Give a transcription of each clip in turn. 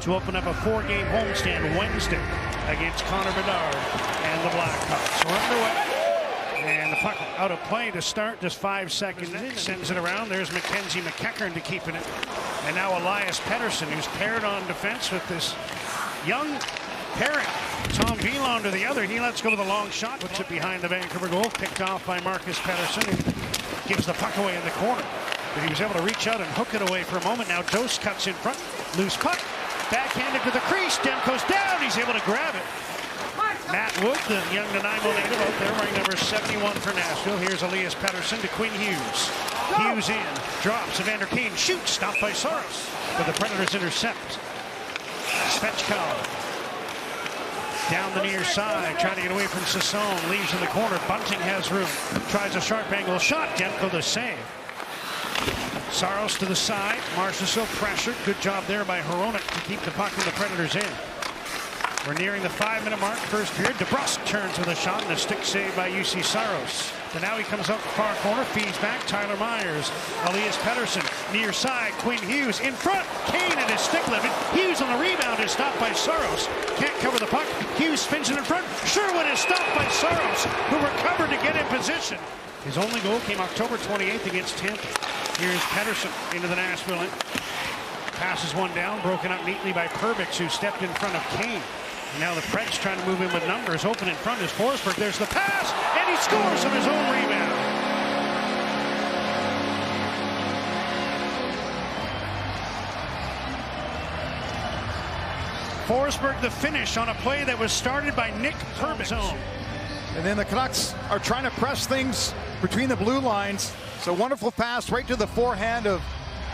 to open up a 4-game homestand Wednesday against Connor Bedard and the Blackhawks. We're underway. And the puck out of play to start, just 5 seconds. Sends it around. There's Mackenzie McEachern to keeping it. And now Elias Pettersson, who's paired on defense with this young pairing. Tom Willander, the other. He lets go with a long shot. Puts it behind the Vancouver goal. Picked off by Marcus Pettersson, who gives the puck away in the corner. But he was able to reach out and hook it away for a moment. Now Dose cuts in front. Loose puck. Backhanded to the crease. Demko's down. He's able to grab it. Matt Wood, the young Nanaimo native out there, wearing number 71 for Nashville. Here's Elias Pettersson to Quinn Hughes. Hughes in, drops, Evander Kane shoots, stopped by Saros. But the Predators intercept. Svechkov down the near side, trying to get away from Sassone. Leaves in the corner. Bunting has room. Tries a sharp angle shot. Demko the save. Saros to the side. Marchessault pressured. Good job there by Hronek to keep the puck and the Predators in. We're nearing the 5-minute mark, first period. DeBrusk turns with a shot and a stick save by UC Saros. But now he comes up the far corner, feeds back. Tyler Myers, Elias Pettersson, near side. Quinn Hughes in front. Kane at his stick limit. Hughes on the rebound is stopped by Saros. Can't cover the puck. Hughes spins it in front. Sherwood is stopped by Saros, who recovered to get in position. His only goal came October 28th against Tampa. Here's Pettersson into the Nashville end. Passes one down, broken up neatly by Perbix, who stepped in front of Kane. Now the Preds trying to move in with numbers. Open in front is Forsberg. There's the pass, and he scores on his own rebound. Forsberg the finish on a play that was started by Nick Perbix. And then the Canucks are trying to press things between the blue lines. So wonderful pass right to the forehand of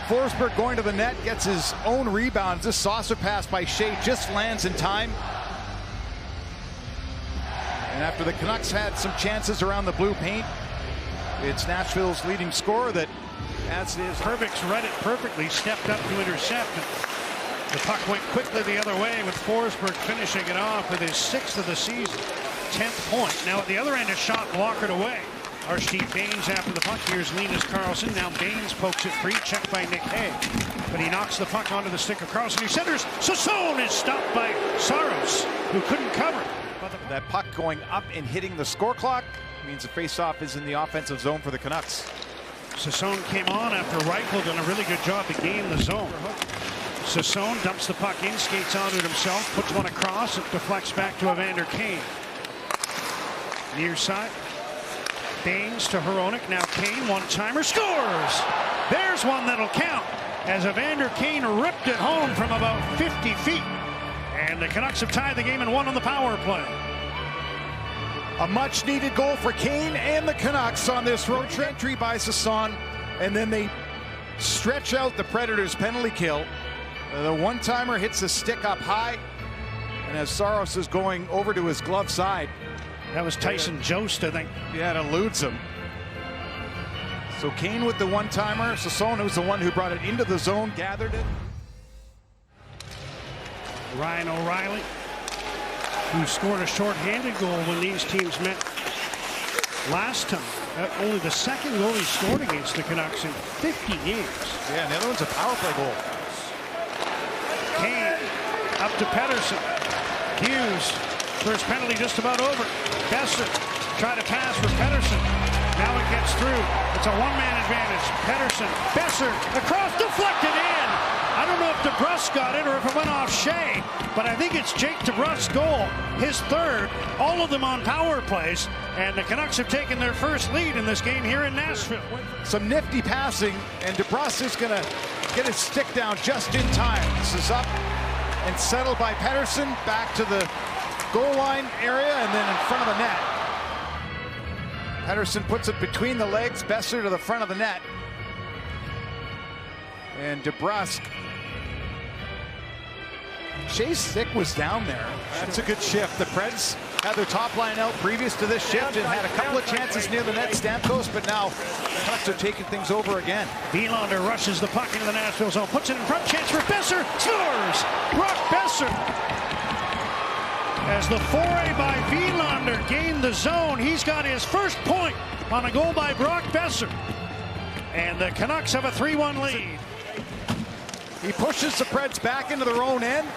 Forsberg going to the net, gets his own rebound. This saucer pass by Shea just lands in time. And after the Canucks had some chances around the blue paint, it's Nashville's leading scorer that adds his. Perbix read it perfectly, stepped up to intercept. The puck went quickly the other way with Forsberg finishing it off with his 6th of the season. 10th point. Now at the other end, a shot blockered away. Archie Baines after the puck. Here's Linus Karlsson. Now Baines pokes it free. Checked by Nick Hay. But he knocks the puck onto the stick of Karlsson. He centers. Sassone is stopped by Saros, who couldn't cover. That puck going up and hitting the score clock means the faceoff is in the offensive zone for the Canucks. Sassone came on after Reichel done a really good job to gain the zone. Sassone dumps the puck in, skates onto it himself, puts one across, it deflects back to Evander Kane. Near side. Baines to Hronek. Now Kane, one-timer, scores! There's one that'll count as Evander Kane ripped it home from about 50 feet. And the Canucks have tied the game and won on the power play. A much-needed goal for Kane and the Canucks on this road trip. Entry by Sassone, and then they stretch out the Predators' penalty kill. The one-timer hits the stick up high, and as Saros is going over to his glove side. That was Tyson Jost, I think. Yeah, it eludes him. So Kane with the one-timer. Sassone, who's the one who brought it into the zone, gathered it. Ryan O'Reilly, who scored a short-handed goal when these teams met last time. Only the second goal he scored against the Canucks in 50 games. Yeah, and the other one's a power play goal. Kane up to Pettersson. Hughes, first penalty just about over. Boeser try to pass for Pettersson. Now it gets through. It's a one-man advantage. Pettersson, Boeser, across, deflected in. I don't know if DeBrusk got it or if it went off Shea, but I think it's Jake DeBrusk's goal, his 3rd, all of them on power plays, and the Canucks have taken their first lead in this game here in Nashville. Some nifty passing, and DeBrusk is going to get his stick down just in time. This is up and settled by Pettersson, back to the goal line area, and then in front of the net. Pettersson puts it between the legs, Boeser to the front of the net. And DeBrusk. Shea's stick was down there. That's a good shift. The Preds had their top line out previous to this shift and had a couple of chances near the net, Stamkos, but now the Canucks are taking things over again. Willander rushes the puck into the Nashville zone, puts it in front, chance for Boeser, scores! Brock Boeser. As the foray by Willander gained the zone, he's got his first point on a goal by Brock Boeser. And the Canucks have a 3-1 lead. He pushes the Preds back into their own end.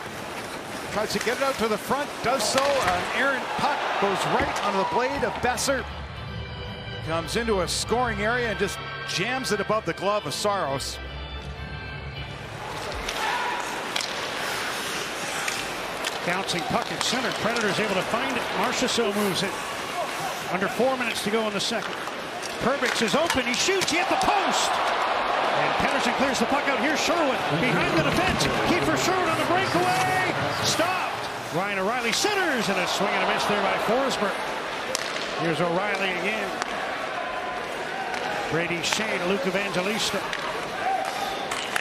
Tries to get it out to the front, does so. An errant puck goes right onto the blade of Boeser. Comes into a scoring area and just jams it above the glove of Saros. Bouncing puck at center. Predators able to find it. Marchessault moves it. Under 4 minutes to go in the second. Perbix is open. He shoots. He hit the post. And Pettersson clears the puck out. Here's Sherwood behind the defense. Kiefer Sherwood on the breakaway. Stopped. Ryan O'Reilly centers, and a swing and a miss there by Forsberg. Here's O'Reilly again. Brady Shane, Luke Evangelista.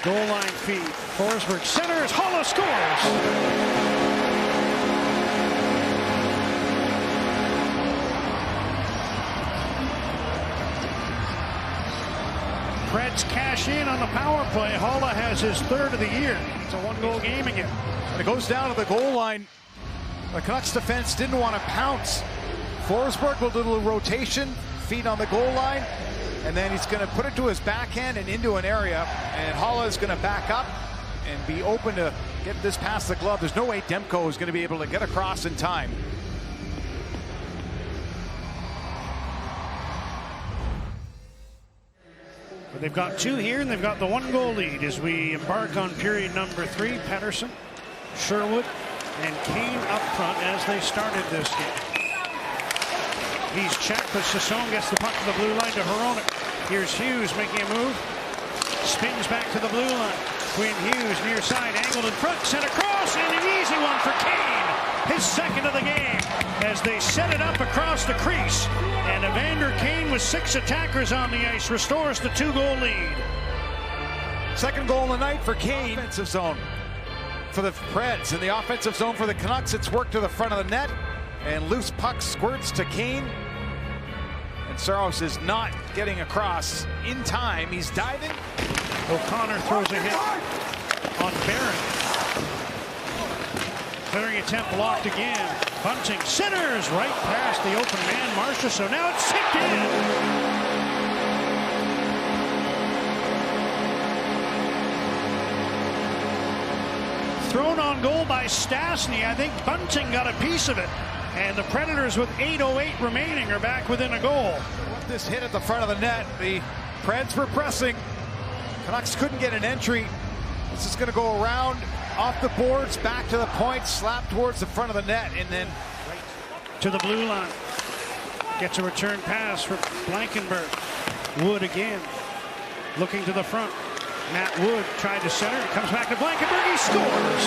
Goal line feed. Forsberg centers. Holla scores. Preds cash in on the power play. Holla has his third of the year. It's a one-goal game again. When it goes down to the goal line, the Canucks defense didn't want to pounce. Forsberg will do a little rotation, feet on the goal line, and then he's going to put it to his backhand and into an area, and Holla is going to back up and be open to get this past the glove. There's no way Demko is going to be able to get across in time. They've got two here, and they've got the one-goal lead as we embark on period number 3. Pettersson, Sherwood, and Kane up front as they started this game. He's checked, but Sasson gets the puck to the blue line to Hronek. Here's Hughes making a move. Spins back to the blue line. Quinn Hughes near side, angled in front, sent across, and an easy one for Kane. His second of the game as they set it up across the crease. And Evander Kane with 6 attackers on the ice restores the 2-goal lead. Second goal of the night for Kane. Offensive zone for the Preds. In the offensive zone for the Canucks, it's worked to the front of the net. And loose puck squirts to Kane. And Saros is not getting across in time. He's diving. O'Connor throws a hit on Barron. Clearing attempt blocked again. Bunting centers right past the open man, Marchessault. Now it's tipped in. Thrown on goal by Stastny. I think Bunting got a piece of it. And the Predators, with 8:08 remaining, are back within a goal. This hit at the front of the net. The Preds were pressing. Canucks couldn't get an entry. This is going to go around, off the boards, back to the point, slap towards the front of the net, and then to the blue line. Gets a return pass for Blankenberg. Wood again, looking to the front. Matt Wood tried to center. It comes back to Blankenberg. He scores.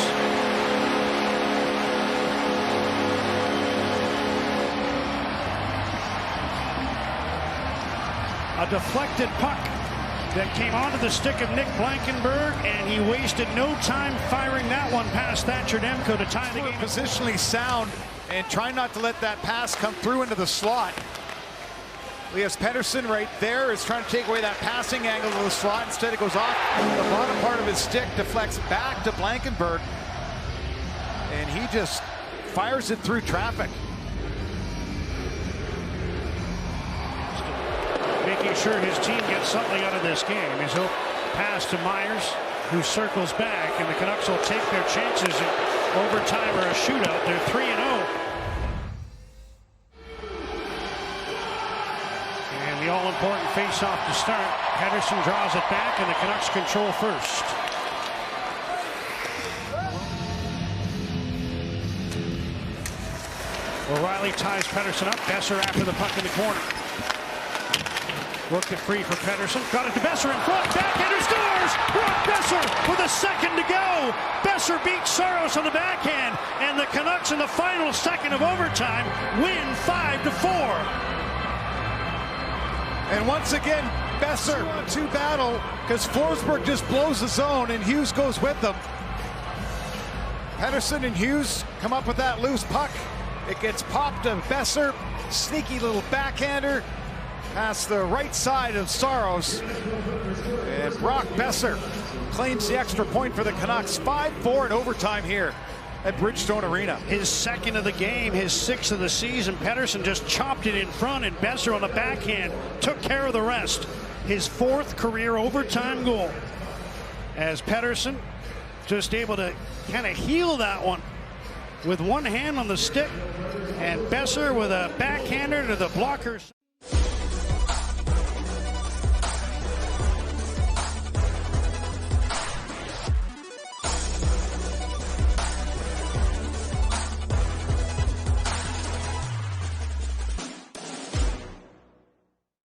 A deflected puck that came onto the stick of Nick Blankenberg, and he wasted no time firing that one past Thatcher Demko to tie the game. Positionally sound and try not to let that pass come through into the slot. Elias Pettersson right there is trying to take away that passing angle to the slot. Instead it goes off the bottom part of his stick, deflects back to Blankenberg, and he just fires it through traffic. Making sure his team gets something out of this game as he'll pass to Myers, who circles back, and the Canucks will take their chances in overtime or a shootout. They're 3-0. And the all-important face-off to start. Pettersson draws it back, and the Canucks control first. O'Reilly ties Pettersson up. Boeser after the puck in the corner. Worked it free for Pettersson. Got it to Boeser in front. Backhander scores! Brock Boeser with a second to go. Boeser beats Saros on the backhand. And the Canucks in the final second of overtime win 5-4. And once again, Boeser 1-2 battle because Forsberg just blows the zone and Hughes goes with them. Pettersson and Hughes come up with that loose puck. It gets popped to Boeser. Sneaky little backhander. Past the right side of Saros, and Brock Boeser claims the extra point for the Canucks. 5-4 in overtime here at Bridgestone Arena. His second of the game, his 6th of the season. Pettersson just chopped it in front, and Boeser on the backhand took care of the rest. His 4th career overtime goal as Pettersson just able to kind of heal that one with one hand on the stick, and Boeser with a backhander to the blockers.